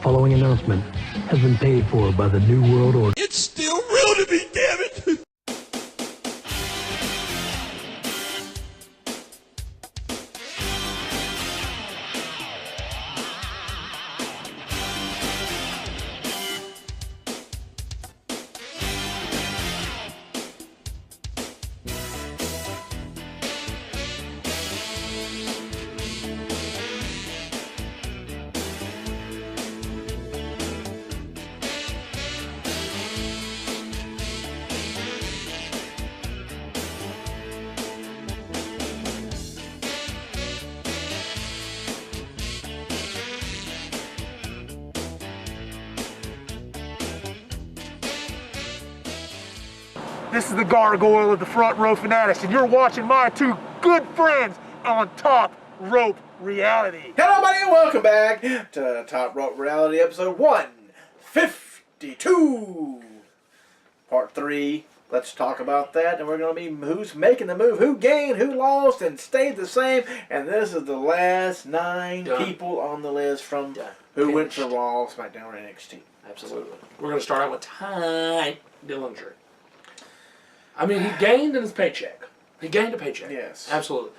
following announcement has been paid for by the New World Order. It's still real to me, damn it! This is the Gargoyle of the Front Row Fanatics, and you're watching my two good friends on Top Rope Reality. Hello, everybody, and welcome back to Top Rope Reality, episode 152. Part 3. Let's talk about that, and we're going to be who's making the move, who gained, who lost, and stayed the same. And this is the last 9 people on the list from who went to Raw, SmackDown, or NXT. Absolutely. We're going to start out with Ty Dillinger. I mean, he gained in his paycheck. He gained a paycheck. Yes. Absolutely.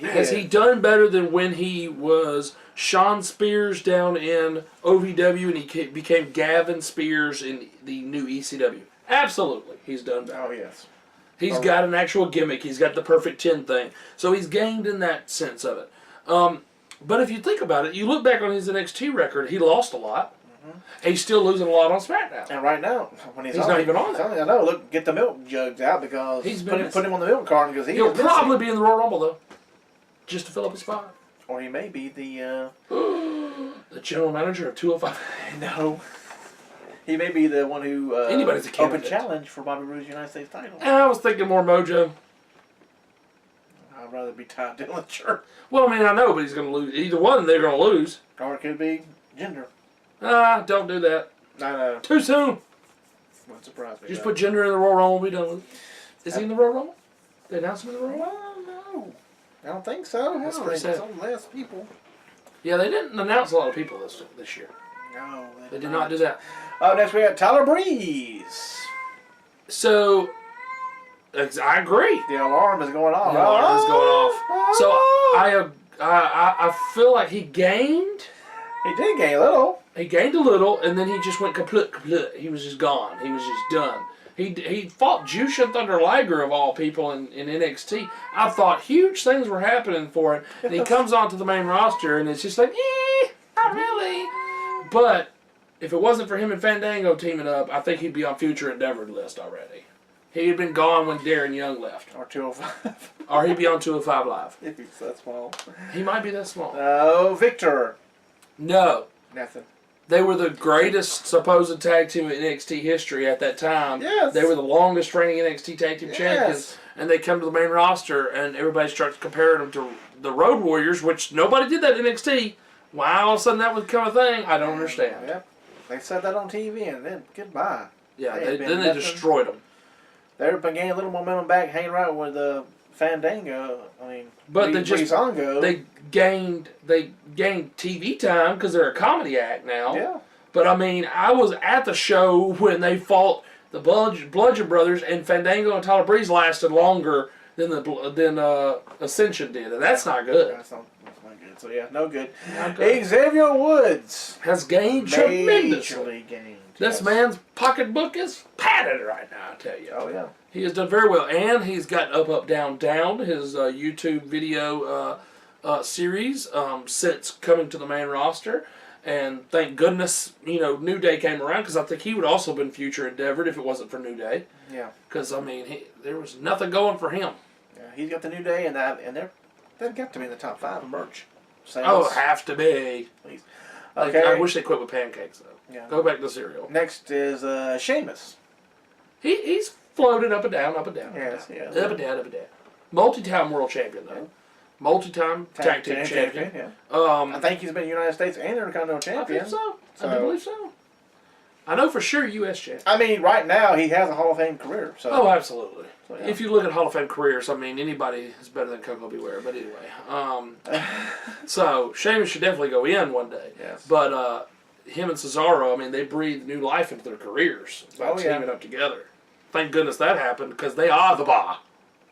Has he done better than when he was Sean Spears down in OVW and he became Gavin Spears in the new ECW? Absolutely. He's done better. Oh, yes. He's got an actual gimmick. He's got the perfect 10 thing. So he's gained in that sense of it. But if you think about it, you look back on his NXT record, he lost a lot. He's still losing a lot on SmackDown. And right now, when he's not even on there. I know, look, get the milk jugs out because put him on the milk carton because he'll probably be in the Royal Rumble, though, just to fill up his spot. Or he may be the general manager of 205. No. He may be the one who anybody's a candidate. open challenge for Bobby Roode's United States title. And I was thinking more Mojo. I'd rather be Ty Dillinger. Well, I mean, I know, but he's going to lose. Either one, they're going to lose. Or it could be Jinder. Don't do that. I know. Too soon. Wouldn't surprise me. Just put Jinder in the Royal Rumble and be done with it. Is he in the Royal Rumble? They announced him in the Royal Rumble? Well, no. I don't think so. That's No, pretty sad. some less people. Yeah, they didn't announce a lot of people this year. No. They did not do that. Next we got Tyler Breeze. So, I agree. The alarm is going off. The alarm is going off. So, I feel like he gained. He did gain a little. He gained a little, and then he just went kaput. He was just gone. He was just done. He fought Jushin Thunder Liger, of all people, in NXT. I thought huge things were happening for him. And he comes onto the main roster, and it's just like, not really. But if it wasn't for him and Fandango teaming up, I think he'd be on Future Endeavor list already. He had been gone when Darren Young left. Or 205. Or he'd be on 205 Live. If he's that small. He might be that small. Oh, Victor. No. Nothing. They were the greatest supposed tag team in NXT history at that time. Yes. They were the longest reigning NXT tag team champions. And they come to the main roster, and everybody starts comparing them to the Road Warriors, which nobody did that in NXT. Why all of a sudden that would become a thing, I don't understand. Yep. They said that on TV, and then goodbye. Yeah, then they destroyed them. They were gaining a little momentum back, hanging around with Fandango. I mean, but they gained TV time because they're a comedy act now. Yeah. But I mean, I was at the show when they fought the Bludgeon Brothers, and Fandango and Tyler Breeze lasted longer than Ascension did, and that's not good. That's not good. So yeah, no good. Not good. Xavier Woods has gained tremendously. Gained. This man's pocketbook is padded right now, I tell you. Oh yeah. He has done very well, and he's got Up, Down, Down, his YouTube video series since coming to the main roster. And thank goodness, New Day came around, because I think he would also have been Future Endeavored if it wasn't for New Day. Yeah. Because, I mean, there was nothing going for him. Yeah, he's got the New Day, and they've got to be in the top 5 of merch sales. Oh, have to be. Please. Okay. I wish they quit with pancakes, though. Yeah. Go back to cereal. Next is Sheamus. He's floated up and down, up and down. Yes, yes. Up and down, up and down. Multi-time world champion, though. Multi-time tag team champion. Yeah. I think he's been United States and Intercontinental champion. I think so. I do believe so. I know for sure U.S. champ. I mean, right now he has a Hall of Fame career. So. Oh, absolutely. So, yeah. If you look at Hall of Fame careers, I mean, anybody is better than Coco Beware. But anyway, so Sheamus should definitely go in one day. Yes. But him and Cesaro, I mean, they breathed new life into their careers by teaming up together. Thank goodness that happened because they are the bar.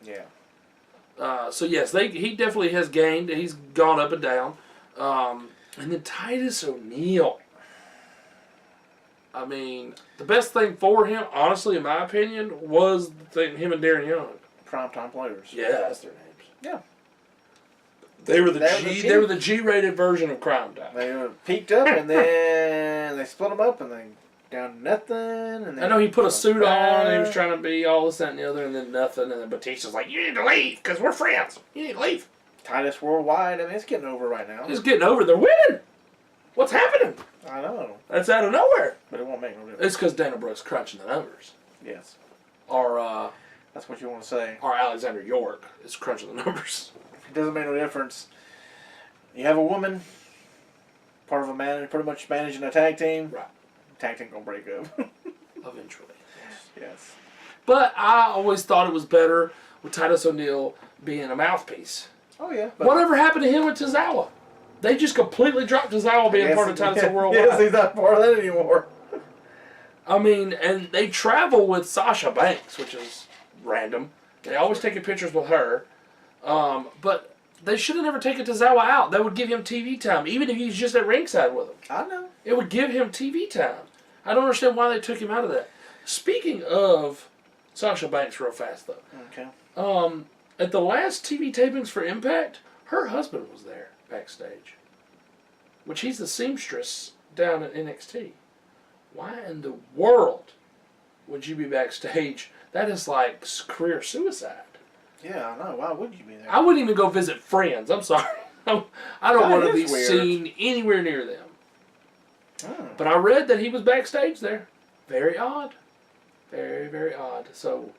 Yeah. So yes, he definitely has gained. He's gone up and down. And then Titus O'Neil. I mean, the best thing for him, honestly, in my opinion, was the thing him and Darren Young. Primetime players. Yeah, that's their names. Yeah. They were the G-rated version of Crime Time. They were peaked up and then they split them up and then down to nothing. And then I know he put a suit on and he was trying to be all this, that, and the other, and then nothing. And then Batista's like, "You need to leave because we're friends. You need to leave." Titus Worldwide, I mean, it's getting over right now. It's getting over. They're winning. What's happening? I know. That's out of nowhere. But it won't make no difference. It's because Dana Brooks crunching the numbers. Yes. Or that's what you want to say. Or Alexander York is crunching the numbers. It doesn't make no difference. You have a woman, part of a man, pretty much managing a tag team. Right. Tag team gonna break up. Eventually. Yes. But I always thought it was better with Titus O'Neil being a mouthpiece. Oh yeah. Whatever happened to him with Tozawa? They just completely dropped Tozawa being part of Titus Worldwide. Yes, he's not part of that anymore. I mean, and they travel with Sasha Banks, which is random. They always taking pictures with her. But they should have never taken Tozawa out. That would give him TV time, even if he's just at ringside with him. I know. It would give him TV time. I don't understand why they took him out of that. Speaking of Sasha Banks real fast, though. Okay. At the last TV tapings for Impact, her husband was there backstage. Which he's the seamstress down at NXT. Why in the world would you be backstage? That is like career suicide. Yeah, I know. Why would you be there? I wouldn't even go visit friends. I'm sorry. I don't want to be weird. seen anywhere near them. Oh. But I read that he was backstage there. Very odd. Very, very odd. So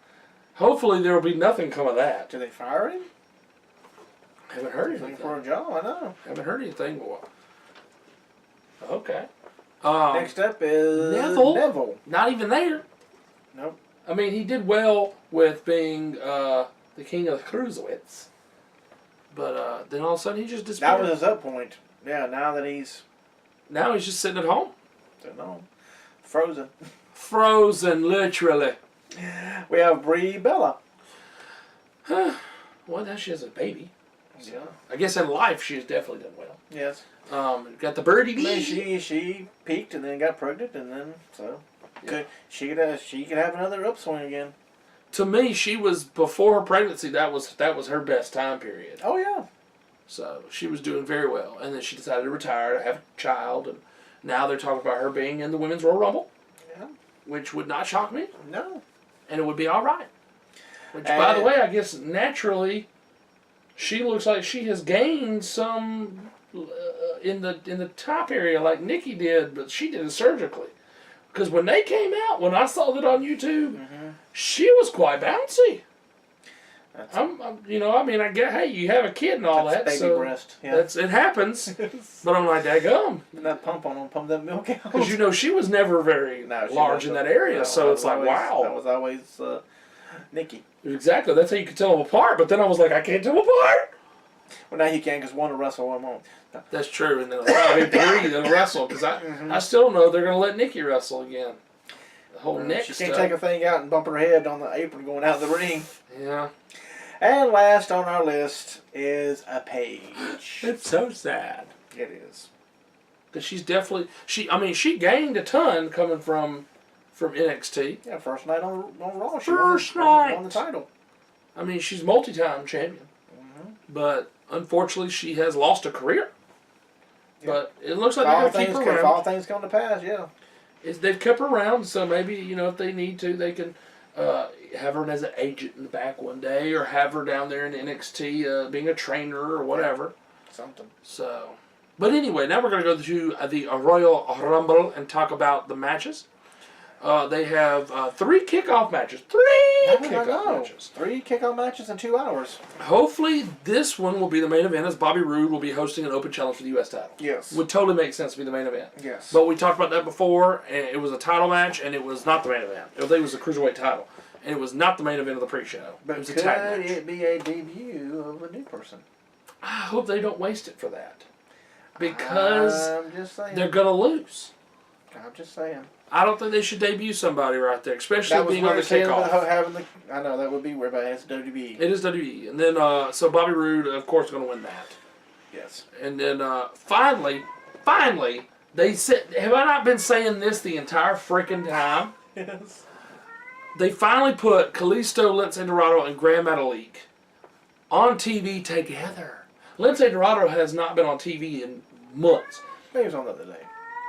hopefully there will be nothing come of that. Did they fire him? Haven't heard Looking anything. for a job, I know. Haven't heard anything more. Okay. Next up is Neville. Not even there. Nope. I mean, he did well with being the king of the cruiserweights. But then all of a sudden he just disappeared. That was his up point. Yeah, now that he's... Now he's just sitting at home. Sitting home. Frozen. Frozen, literally. We have Brie Bella. Well, now she has a baby. So Yeah. I guess in life she's definitely done well. Yes. Got the birdie I mean, bee. she peaked and then got pregnant and then she could have another upswing again. To me, she was before her pregnancy. That was her best time period. Oh yeah. So she was doing very well, and then she decided to retire, to have a child, and now they're talking about her being in the Women's Royal Rumble. Yeah. Which would not shock me, No. and it would be all right. Which, by the way, I guess naturally, she looks like she has gained some in the top area like Nikki did, but she did it surgically. Because when they came out, when I saw that on YouTube, she was quite bouncy. I get, hey, you have a kid and all that, baby so breast. Yeah. it happens. But I'm like, daggum. And that pump that milk out. Because she was never very large in that area, No, so it's like, always, wow. That was always Nikki. Exactly, that's how you could tell them apart. But then I was like, I can't tell them apart. Well, now you can because one will wrestle, one won't. That's true, and then three that'll wrestle because I still don't know if they're going to let Nikki wrestle again. The whole neck She stuff. can't take a thing out and bump her head on the apron going out of the ring. Yeah. And last on our list is a Paige. It's so sad. It is. Because she's definitely she gained a ton coming from NXT. Yeah, first night on Raw. She First night. won the title. I mean, she's multi-time champion. But unfortunately, she has lost a career. Yeah. But it looks like they're going to keep her around. If all things come to pass, yeah. They've kept her around, so maybe, if they need to, they can have her as an agent in the back one day, or have her down there in NXT being a trainer or whatever. Something. So, but anyway, now we're going to go to the Royal Rumble and talk about the matches. They have 3 kickoff matches. 3 kickoff matches. 3 kickoff matches in 2 hours. Hopefully, this one will be the main event, as Bobby Roode will be hosting an open challenge for the U.S. title. Yes. Would totally make sense to be the main event. Yes. But we talked about that before, and it was a title match, and it was not the main event. I think it was a cruiserweight title, and it was not the main event of the pre-show. But it was could a tag match. it be a debut of a new person? I hope they don't waste it for that, because I'm just saying. they're gonna lose. I'm just saying. I don't think they should debut somebody right there, especially That was being on the kickoff. I know that would be weird, but it's WWE. It is WWE, and then so Bobby Roode, of course, going to win that. Yes. And then finally, they said, have I not been saying this the entire freaking time? Yes. They finally put Kalisto, Lince Dorado, and Gran Metalik on TV together. Lince Dorado has not been on TV in months. He was on the other day.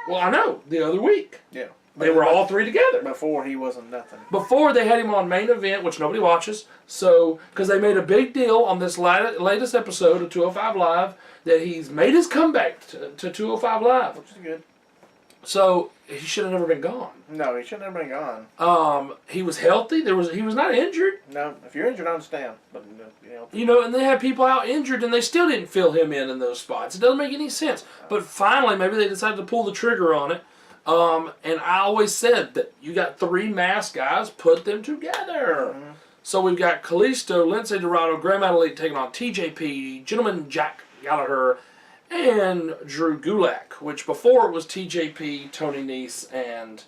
Well, I know, the other week. Yeah. They were all 3 together. Before he wasn't nothing. Before they had him on main event, which nobody watches, so because they made a big deal on this latest episode of 205 Live that he's made his comeback to 205 Live. Which is good. So he should have never been gone. No, he should have never been gone. He was healthy. He was not injured. No, if you're injured, I understand. But And they had people out injured, and they still didn't fill him in those spots. It doesn't make any sense. But finally, maybe they decided to pull the trigger on it. And I always said that you got 3 masked guys, put them together. Mm-hmm. So we've got Kalisto, Lince Dorado, Gran Metalik taking on TJP, Gentleman Jack Gallagher, and Drew Gulak, which before it was TJP, Tony Nese, and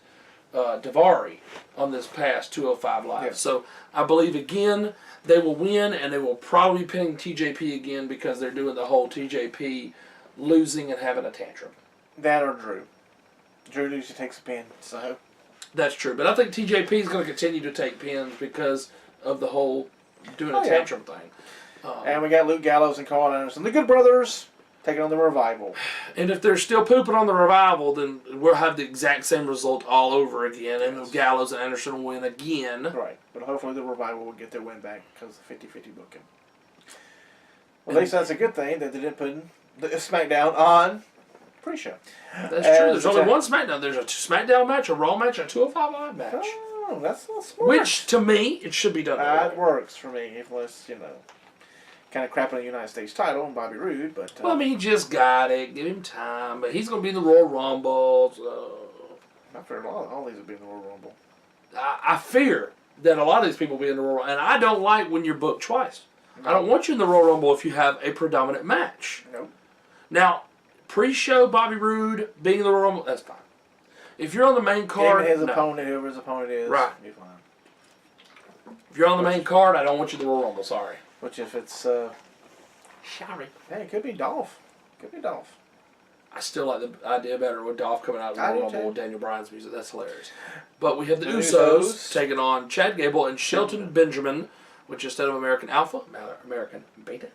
Daivari on this past 205 Live. Yes. So I believe, again, they will win, and they will probably be pinning TJP again because they're doing the whole TJP losing and having a tantrum. That or Drew. Drew usually takes a pin, so. That's true, but I think TJP is going to continue to take pins because of the whole doing a tantrum thing. And we got Luke Gallows and Karl Anderson, the Good Brothers, taking on the Revival. And if they're still pooping on the Revival, then we'll have the exact same result all over again, and Gallows and Anderson will win again. Right, but hopefully the Revival will get their win back because of the 50-50 booking. Well, at least that's a good thing that they didn't put the SmackDown on pre-show. That's true. There's only one SmackDown. There's a SmackDown match, a Raw match, and a 205 Live match. Oh, that's a little smart. Which, to me, it should be done that That way. works for me, unless, kind of crap on the United States title and Bobby Roode, but... Well, I mean, he just got it. Give him time. But he's going to be in the Royal Rumble. So. I fear all these will be in the Royal Rumble. I fear that a lot of these people will be in the Royal Rumble. And I don't like when you're booked twice. No. I don't want you in the Royal Rumble if you have a predominant match. Nope. Now, pre-show Bobby Roode being in the Royal Rumble, that's fine. If you're on the main card... His opponent, whoever his opponent is, right. be fine. If you're on the main card, I don't want you in the Royal Rumble, sorry. Which if it's... Sorry. Hey, it could be Dolph. I still like the idea better with Dolph coming out of the Royal Rumble with Daniel Bryan's music. That's hilarious. But we have the Usos taking on Chad Gable and Shelton Benjamin, which instead of American Alpha, American Beta,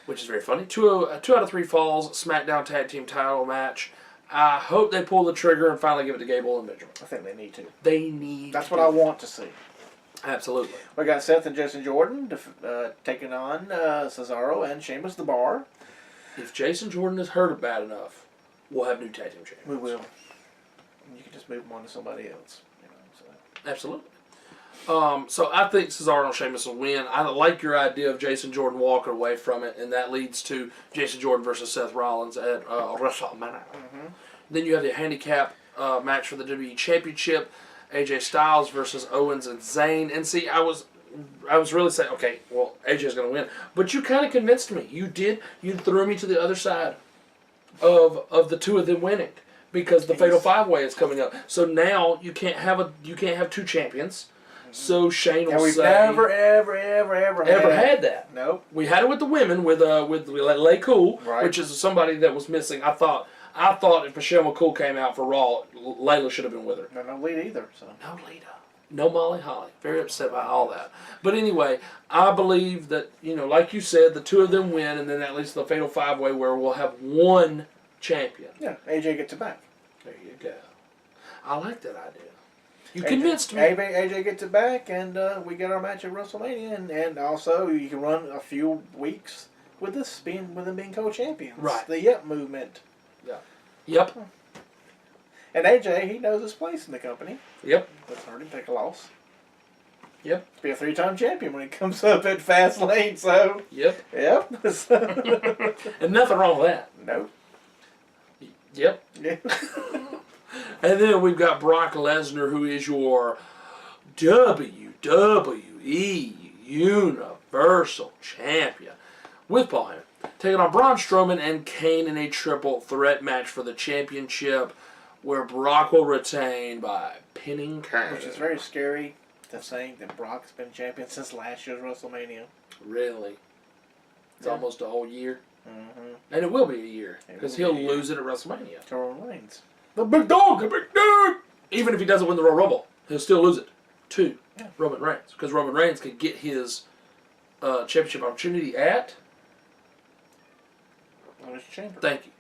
which is very funny. 2 out of 3 falls, SmackDown Tag Team title match. I hope they pull the trigger and finally give it to Gable and Benjamin. I think they need to. That's what I want to see. Absolutely. We got Seth and Jason Jordan taking on Cesaro and Sheamus the Bar. If Jason Jordan is hurt bad enough, we'll have new tag team champions. We will. You can just move them on to somebody else. Absolutely. So I think Cesaro and Sheamus will win. I like your idea of Jason Jordan walking away from it, and that leads to Jason Jordan versus Seth Rollins at WrestleMania. Mm-hmm. Then you have the handicap match for the WWE Championship. AJ Styles versus Owens and Zayn. And see, I was really saying, okay, well, AJ's going to win. But you kind of convinced me. You did. You threw me to the other side of the 2 of them winning because the Fatal 5-Way is coming up. So now you can't have 2 champions. So Shane will say... we've never, ever had that. Nope. We had it with the women with Lay Cool, right. Which is somebody that was missing. I thought if Michelle McCool came out for Raw, Layla should have been with her. No Lita either. So. No Lita. No Molly Holly. Very upset about all that. But anyway, I believe that, like you said, the 2 of them win, and then at least the Fatal 5-Way where we'll have 1 champion. Yeah, AJ gets it back. There you go. I like that idea. You convinced me. AJ gets it back, and we get our match at WrestleMania, and also you can run a few weeks with them being co-champions. Right. The Yep movement. Yeah. Yep. And AJ, he knows his place in the company. Yep. Doesn't hurt him to take a loss. Yep. Be a 3-time champion when he comes up at Fastlane, so. Yep. Yep. And nothing wrong with that. No. Yep. Yeah. And then we've got Brock Lesnar, who is your WWE Universal Champion, with Paul Heyman, taking on Braun Strowman and Kane in a triple threat match for the championship, where Brock will retain by pinning Kane. Which is very scary to think that Brock's been champion since last year's WrestleMania. Really? It's almost a whole year. Mm-hmm. And it will be a year, because he'll lose it at WrestleMania. To Roman Reigns. The big dog! The big dog! Even if he doesn't win the Royal Rumble, he'll still lose it to Roman Reigns. Because Roman Reigns can get his championship opportunity at... Elimination Chamber. Thank you.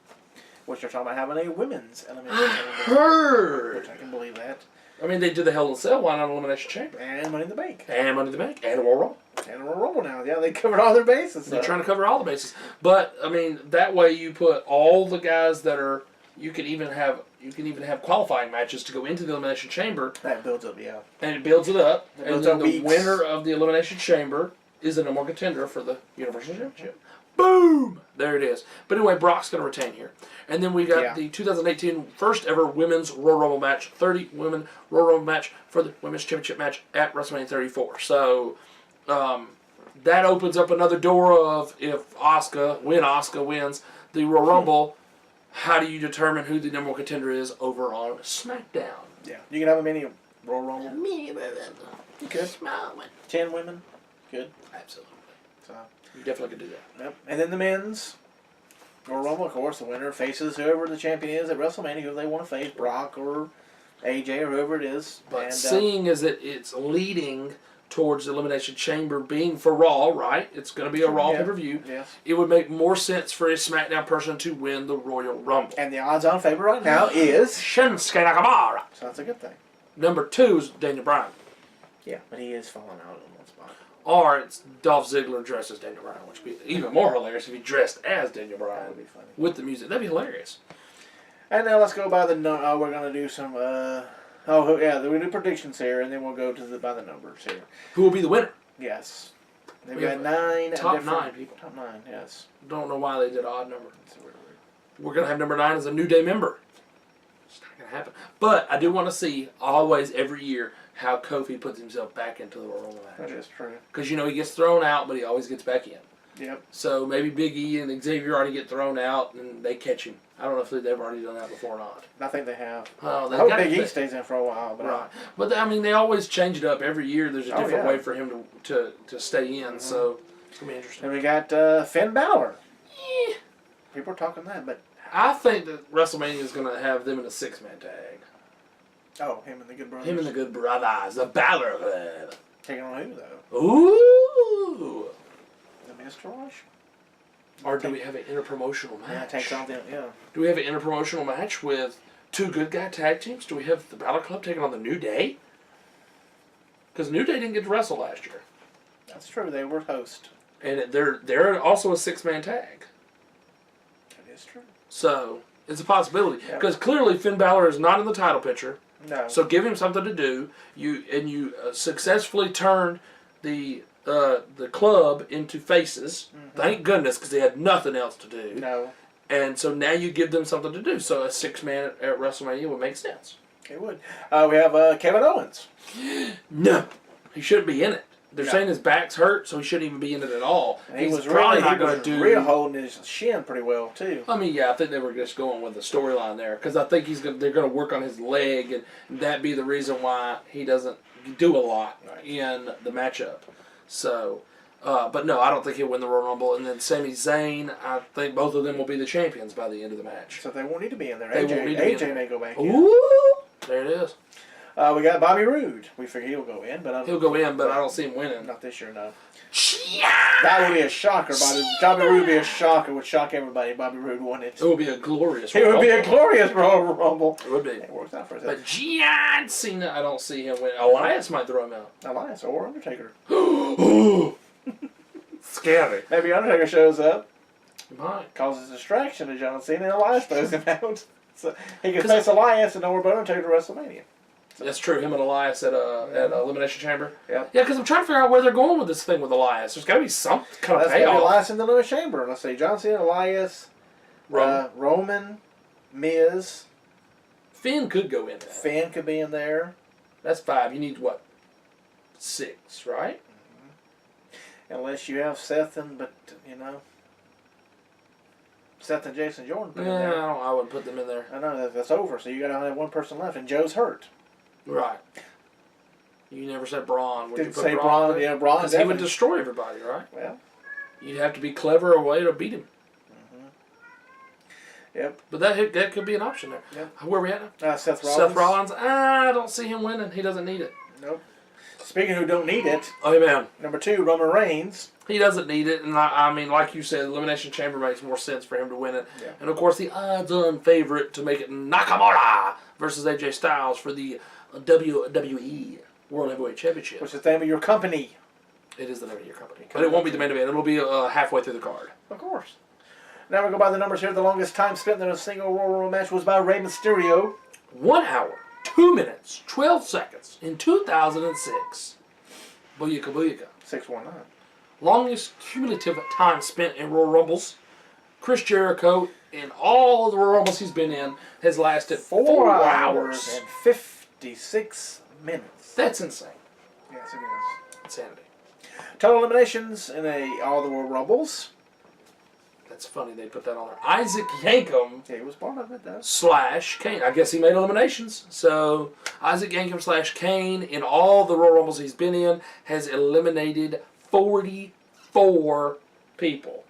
Which they're talking about having a women's Elimination Chamber. Heard! Which I can believe that. I mean, they did the Hell in a Cell, why not Elimination Chamber? And Money in the Bank. And Money in the Bank, and a Royal Rumble. And a Royal Rumble now. Yeah, they covered all their bases. They're trying to cover all the bases. But, I mean, that way you put all the guys that are... You can even have qualifying matches to go into the Elimination Chamber. That builds up, yeah. And it builds it up. And then the weeks. winner of the Elimination Chamber is a no more contender for the Universal Championship. Boom! There it is. But anyway, Brock's going to retain here. And then we got the 2018 first ever Women's Royal Rumble match. 30 women Royal Rumble match for the Women's Championship match at WrestleMania 34. So, that opens up another door of if Asuka wins the Royal Rumble, how do you determine who the number one contender is over on SmackDown? Yeah. You can have a mini Royal Rumble. You could. 10 women. Good. Absolutely. So. You definitely could do that. Yep. And then the men's Royal Rumble, of course, the winner faces whoever the champion is at WrestleMania, who they want to face, Brock or AJ or whoever it is. But and, seeing as it's leading towards the Elimination Chamber being for Raw, right? It's going to be a Raw pay-per-view. Yes. It would make more sense for a SmackDown person to win the Royal Rumble. And the odds-on favorite right now is Shinsuke Nakamura. So that's a good thing. Number 2 is Daniel Bryan. Yeah, but he is falling out in one spot. Or it's Dolph Ziggler dressed as Daniel Bryan, which would be even more hilarious if he dressed as Daniel Bryan. That would be funny. With the music. That'd be hilarious. And now let's go by the... we're going to do some... we do predictions here, and then we'll go to by the numbers here. Who will be the winner? Yes. They've We got have 9 top different... 9 people. Top 9, yes. Don't know why they did an odd number. We're going to have number 9 as a New Day member. It's not going to happen. But I do want to see, always, every year, how Kofi puts himself back into the Royal Rumble match. That is true. Because, he gets thrown out, but he always gets back in. Yep. So maybe Big E and Xavier already get thrown out, and they catch him. I don't know if they've already done that before or not. I think they have. Oh, I hope Big E stays in for a while. But right. But, they always change it up. Every year there's a different way for him to stay in. So it's going to be interesting. And we got Finn Balor. People are talking that, but... I think that WrestleMania is going to have them in a 6-man tag. Oh, him and the Good Brothers. Him and the Good Brothers. The Balor Club. Taking on who, though? Ooh. The Mr. Rush? Or do we have an interpromotional match? Yeah, take something, yeah. Do we have an interpromotional match with 2 good guy tag teams? Do we have the Balor Club taking on the New Day? Because New Day didn't get to wrestle last year. That's true. They were host. And they're also a 6-man tag. That is true. So, it's a possibility. Because clearly Finn Balor is not in the title picture. No. So give him something to do. You successfully turned the club into faces. Mm-hmm. Thank goodness, because they had nothing else to do. No. And so now you give them something to do. So a 6-man at WrestleMania would make sense. It would. We have Kevin Owens. No. He shouldn't be in it. They're saying his back's hurt, so he shouldn't even be in it at all. And he was probably not going to do. Really holding his shin pretty well too. I mean, I think they were just going with the storyline there because I think they're going to work on his leg, and that be the reason why he doesn't do a lot in the matchup. So, but no, I don't think he'll win the Royal Rumble. And then Sami Zayn, I think both of them will be the champions by the end of the match. So they won't need to be in there. AJ may go back in. in. Ooh, there it is. We got Bobby Roode. We figure he'll go in, but he'll go in, but I don't see him winning. Not this year, no. That would be a shocker. Bobby Roode would be a shocker. Would shock everybody. Bobby Roode won it. It would be a glorious. It would be a glorious Royal Rumble. It would be. It works out for us. But John Cena, I don't see him win. Elias might throw him out. Elias or Undertaker. Scary. Maybe Undertaker shows up. He might. Causes distraction to John Cena, and Elias throws him out. So he can face Elias and know we're going to take to WrestleMania. That's true. Him and Elias at Elimination Chamber. Yeah. Yeah, because I'm trying to figure out where they're going with this thing with Elias. There's got to be some kind of That's got to be payoff. Elias in the Elimination Chamber. Let's see. John Cena, Elias, Roman, Miz. Finn could go in there. Finn could be in there. That's 5. You need what? 6, right? Unless you have Seth and, Seth and Jason Jordan put in Yeah, there. I wouldn't put them in there. I know, that's over. So you got to only have one person left, and Joe's hurt. Right. You never said Braun. Would Didn't you put say Braun? Braun. Yeah, Braun. Because he would destroy everybody, right? Well. You'd have to be clever a way to beat him. Yep. But that could be an option there. Yep. Where are we at now? Seth Rollins. Seth Rollins. I don't see him winning. He doesn't need it. Nope. Speaking of who don't need it, Oh, man. number 2, Roman Reigns. He doesn't need it. And I mean, like you said, Elimination Chamber makes more sense for him to win it. Yeah. And, of course, the odds-on favorite to make it Nakamura versus AJ Styles for the WWE World Heavyweight Championship. Which is the name of your company. It is the name of your company. But it won't be the main event. It'll be halfway through the card. Of course. Now we go by the numbers here. The longest time spent in a single Royal Rumble match was by Rey Mysterio. 1 hour, 2 minutes, 12 seconds in 2006. Booyaka booyaka. 619. Longest cumulative time spent in Royal Rumbles. Chris Jericho, in all the Royal Rumbles he's been in, has lasted 4 hours. and 56 minutes. That's insane. Yes, it is. Insanity. Total eliminations in all the Royal Rumbles. That's funny they put that on there. Isaac Yankem Yeah, he was part of it, though. / Kane. I guess he made eliminations. So Isaac Yankem / Kane in all the Royal Rumbles he's been in has eliminated 44 people.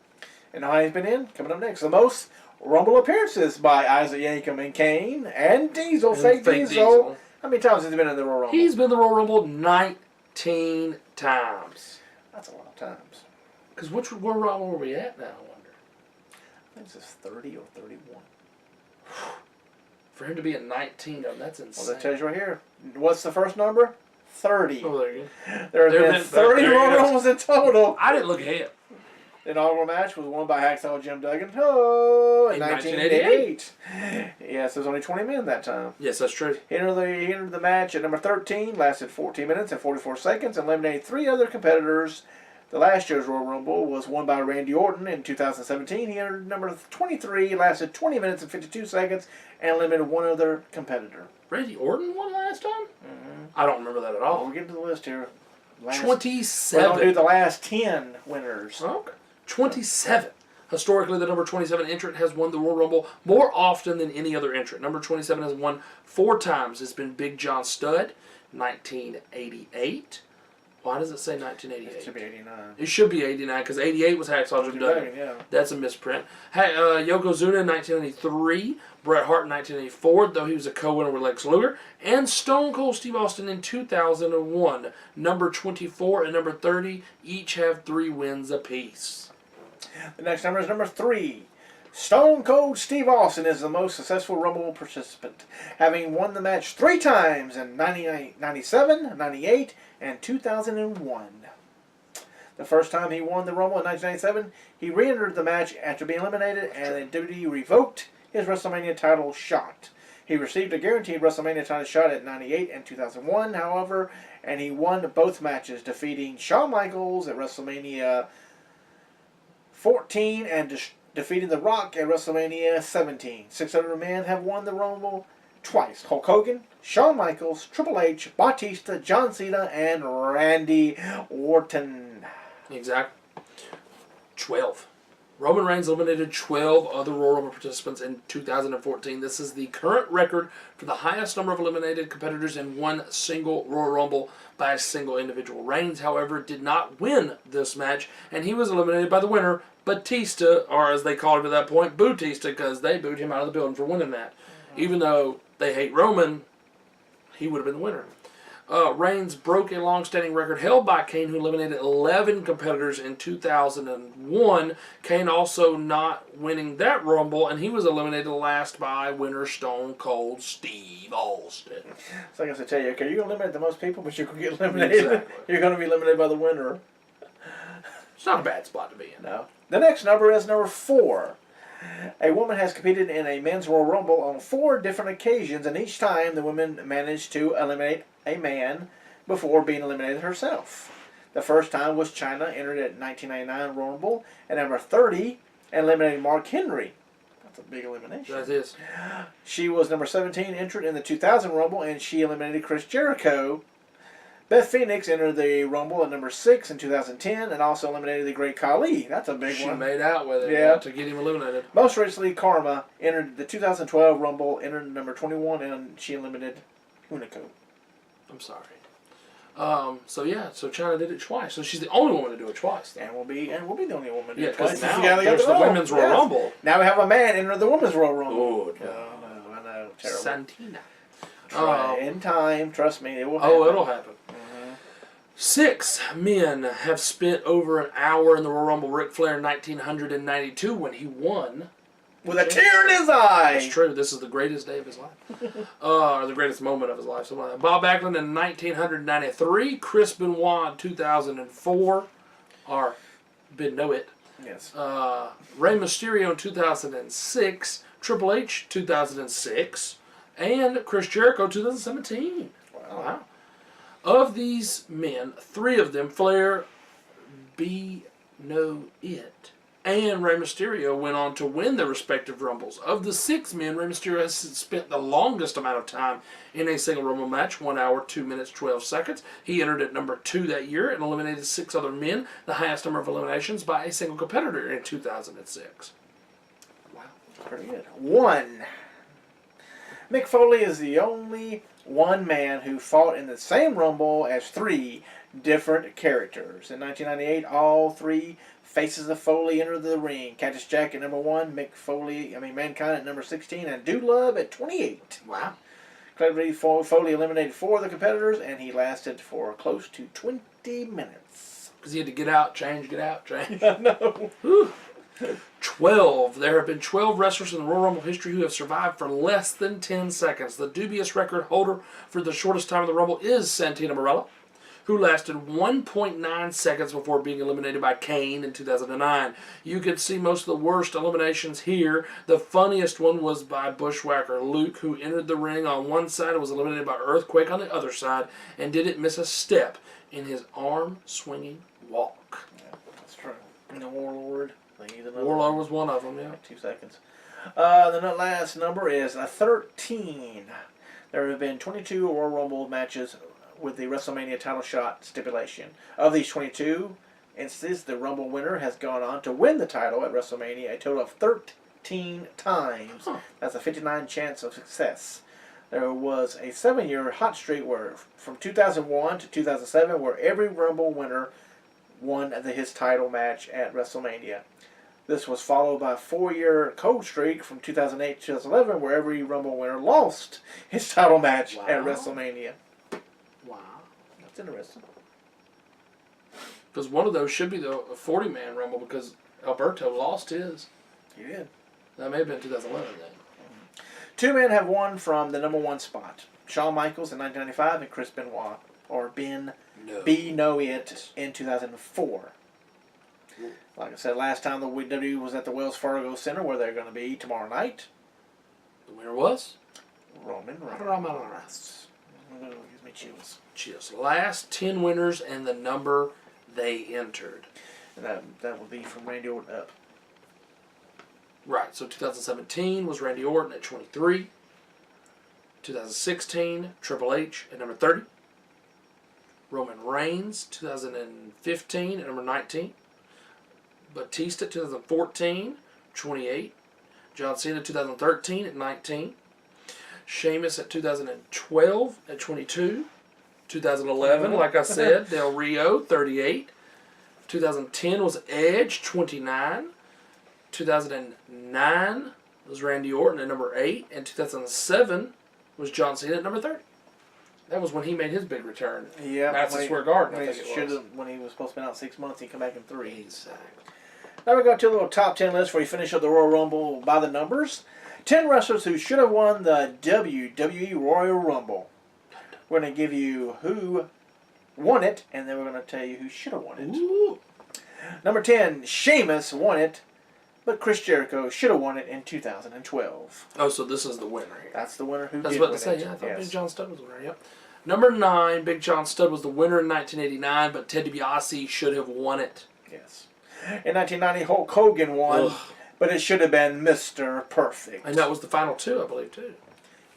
And how he's been in? Coming up next. The most Rumble appearances by Isaac Yankem and Kane and Diesel. And Fake Fake Diesel. Diesel. How many times has he been in the Royal Rumble? He's been in the Royal Rumble 19 times. That's a lot of times. Because which Royal Rumble were we at now, I wonder? I think this is 30 or 31. For him to be at 19 of them, that's Well, insane. that tells you right here. What's the first number? 30. Oh, there you go. There have been 30 there you Royal go. Rumbles in total. I didn't look ahead. The inaugural match was won by Hacksaw Jim Duggan in 1988. Yes, there was only 20 men that time. Yes, that's true. He entered the match at number 13, lasted 14 minutes and 44 seconds, and eliminated 3 other competitors. The last year's Royal Rumble was won by Randy Orton in 2017. He entered number 23, lasted 20 minutes and 52 seconds, and eliminated 1 other competitor. Randy Orton won last time? I don't remember that at all. We'll get to the list here. We're 27. going to do the last 10 winners. Okay. 27. Historically, the number 27 entrant has won the Royal Rumble more often than any other entrant. Number 27 has won 4 times. It's been Big John Studd, 1988. Why does it say 1988? It should be 89. It should be 89 because 88 was Hacksaw Jim Duggan. Yeah. That's a misprint. Yokozuna in 1993. Bret Hart in 1984, though he was a co-winner with Lex Luger. And Stone Cold Steve Austin in 2001. Number 24 and number 30 each have 3 wins apiece. The next number is number 3. Stone Cold Steve Austin is the most successful Rumble participant, having won the match 3 times in 97, 98, and 2001. The first time he won the Rumble in 1997, he re-entered the match after being eliminated, and WWE revoked his WrestleMania title shot. He received a guaranteed WrestleMania title shot at 98 and 2001, however, and he won both matches, defeating Shawn Michaels at WrestleMania 14 and defeating The Rock at WrestleMania 17. 6 other men have won the Rumble twice. Hulk Hogan, Shawn Michaels, Triple H, Batista, John Cena, and Randy Orton. Exactly. 12. Roman Reigns eliminated 12 other Royal Rumble participants in 2014. This is the current record for the highest number of eliminated competitors in one single Royal Rumble by a single individual. Reigns, however, did not win this match, and he was eliminated by the winner, Batista, or as they called him at that point, Bootista, because they booed him out of the building for winning that. Even though they hate Roman, he would have been the winner. Reigns broke a long-standing record held by Kane, who eliminated 11 competitors in 2001. Kane also not winning that Rumble, and he was eliminated last by winner Stone Cold Steve Austin. So I guess I tell you, okay, you're going to eliminate the most people, but you're going to get eliminated. Exactly. You're going to be eliminated by the winner. It's not a bad spot to be in. No. The next number is number 4. A woman has competed in a men's Royal Rumble on 4 different occasions, and each time the woman managed to eliminate a man before being eliminated herself. The first time was Chyna, entered at 1999 Royal Rumble, at number 30, and eliminated Mark Henry. That's a big elimination. That is. She was number 17, entered in the 2000 Rumble, and she eliminated Chris Jericho. Beth Phoenix entered the Rumble at number 6 in 2010 and also eliminated the Great Khali. That's a big one. She made out with it to get him eliminated. Most recently, Karma entered the 2012 Rumble, entered number 21, and she eliminated Hunico. I'm sorry. So Chyna did it twice. So she's the only woman to do it twice. And we'll be the only woman to do it because twice. now there's the Women's Royal Rumble. Now we have a man enter the Women's Royal Rumble. Oh, no. I know. Terrible. Santina. Try in time. Trust me, it will happen. Oh, it'll happen. 6 men have spent over an hour in the Royal Rumble. Ric Flair in 1992 when he won. With a tear in his eye. That's true. This is the greatest day of his life. Or the greatest moment of his life. Something like that. Bob Backlund in 1993. Chris Benoit in 2004. Or Benoit. Yes. Rey Mysterio in 2006. Triple H 2006. And Chris Jericho 2017. Wow. Of these men, 3 of them, Flair, Benoit, and Rey Mysterio, went on to win their respective Rumbles. Of the 6 men, Rey Mysterio has spent the longest amount of time in a single Rumble match, 1 hour, 2 minutes, 12 seconds. He entered at number 2 that year and eliminated 6 other men, the highest number of eliminations by a single competitor in 2006. Wow. Pretty good. 1. Mick Foley is the only one man who fought in the same Rumble as 3 different characters. In 1998, all 3 faces of Foley entered the ring. Cactus Jack at number 1, Mankind at number 16, and Dude Love at 28. Wow. Cleverly, Foley eliminated 4 of the competitors, and he lasted for close to 20 minutes. Because he had to get out, change, get out, change. No. 12. There have been 12 wrestlers in the Royal Rumble history who have survived for less than 10 seconds. The dubious record holder for the shortest time in the Rumble is Santino Marella, who lasted 1.9 seconds before being eliminated by Kane in 2009. You could see most of the worst eliminations here. The funniest one was by Bushwhacker Luke, who entered the ring on one side and was eliminated by Earthquake on the other side and didn't miss a step in his arm-swinging walk. Yeah, that's true. And the Warlord. Warlord was one of them, yeah. 2 seconds. The last number is 13. There have been 22 Royal Rumble matches with the WrestleMania title shot stipulation. Of these 22 instances, the Rumble winner has gone on to win the title at WrestleMania a total of 13 times. That's a 59% chance of success. There was a 7-year hot streak where, from 2001 to 2007, where every Rumble winner won his title match at WrestleMania. This was followed by a 4-year cold streak from 2008 to 2011, where every Rumble winner lost his title match at WrestleMania. Wow. That's interesting. Because one of those should be the 40-man Rumble because Alberto lost his. He did. That may have been 2011 then. 2 men have won from the number 1 spot. Shawn Michaels in 1995 and Chris Benoit, or Benoit in 2004. Like I said, last time the WWE was at the Wells Fargo Center, where they're going to be tomorrow night. The winner was? Roman Reigns. Oh, gives me chills. Chills. Last 10 winners and the number they entered. And that will be from Randy Orton up. Right, so 2017 was Randy Orton at 23. 2016, Triple H at number 30. Roman Reigns, 2015 at number 19. Batista, 2014, 28. John Cena, 2013 at 19. Sheamus at 2012 at 22. 2011, like I said, Del Rio, 38. 2010 was Edge, 29. 2009 was Randy Orton at number 8. And 2007 was John Cena at number 30. That was when he made his big return. Yeah, Madison Square Garden, I think it was. When he was supposed to be out 6 months, he come back in 3. Exactly. Now we're going to a little top 10 list where you finish up the Royal Rumble by the numbers. 10 wrestlers who should have won the WWE Royal Rumble. We're going to give you who won it, and then we're going to tell you who should have won it. Ooh. Number 10, Sheamus won it but Chris Jericho should have won it in 2012. Oh, so this is the winner here. That's the winner who I was did about win to say, it. yeah, I thought Yes. Big John Studd was the winner, yep. Number 9, Big John Studd was the winner in 1989, but Ted DiBiase should have won it. Yes. In 1990, Hulk Hogan won, Ugh. but it should have been Mr. Perfect. And that was the final 2, I believe, too.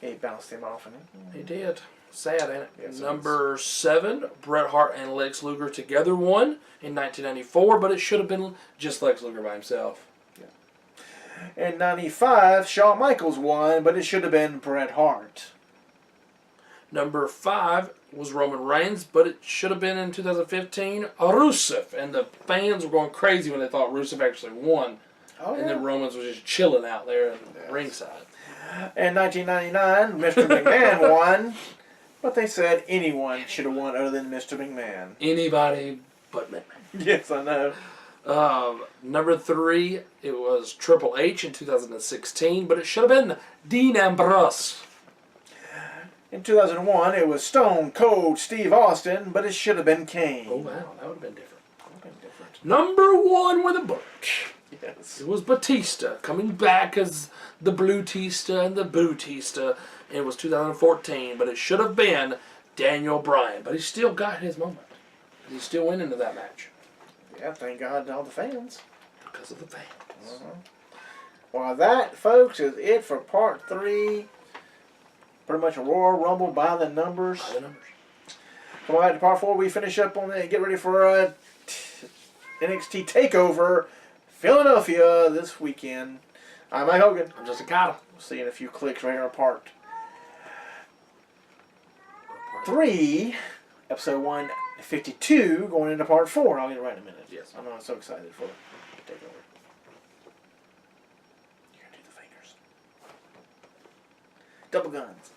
He bounced him off in it. He did. Sad, ain't it? Yes, it Number 7, Bret Hart and Lex Luger together won in 1994, but it should have been just Lex Luger by himself. In 95, Shawn Michaels won, but it should have been Bret Hart. Number 5 was Roman Reigns, but it should have been in 2015 Rusev, and the fans were going crazy when they thought Rusev actually won, Oh, and then Romans was just chilling out there in ringside. In 1999, Mr. McMahon won, but they said anyone should have won other than Mr. McMahon. Anybody but McMahon. Yes, I know. Number 3, it was Triple H in 2016, but it should have been Dean Ambrose. In 2001, it was Stone Cold Steve Austin, but it should have been Kane. Oh, wow, that would have been different. Number 1 with a book. Yes. It was Batista coming back as the Blue-tista and the Boo-tista. It was 2014, but it should have been Daniel Bryan. But he still got his moment. He's still winning into that match. Yeah, thank God to all the fans. Because of the fans. Well, that, folks, is it for part 3. Pretty much a Royal Rumble by the numbers. By the numbers. Come on back to part 4. We finish up on it. Get ready for NXT TakeOver Philadelphia this weekend. I'm Mike Hogan. I'm just a Kata. We'll see you in a few clicks right here on part 3, episode 152, going into part 4. I'll get it right in a minute. Yes. I'm so excited for TakeOver. You're going to do the fingers. Double guns.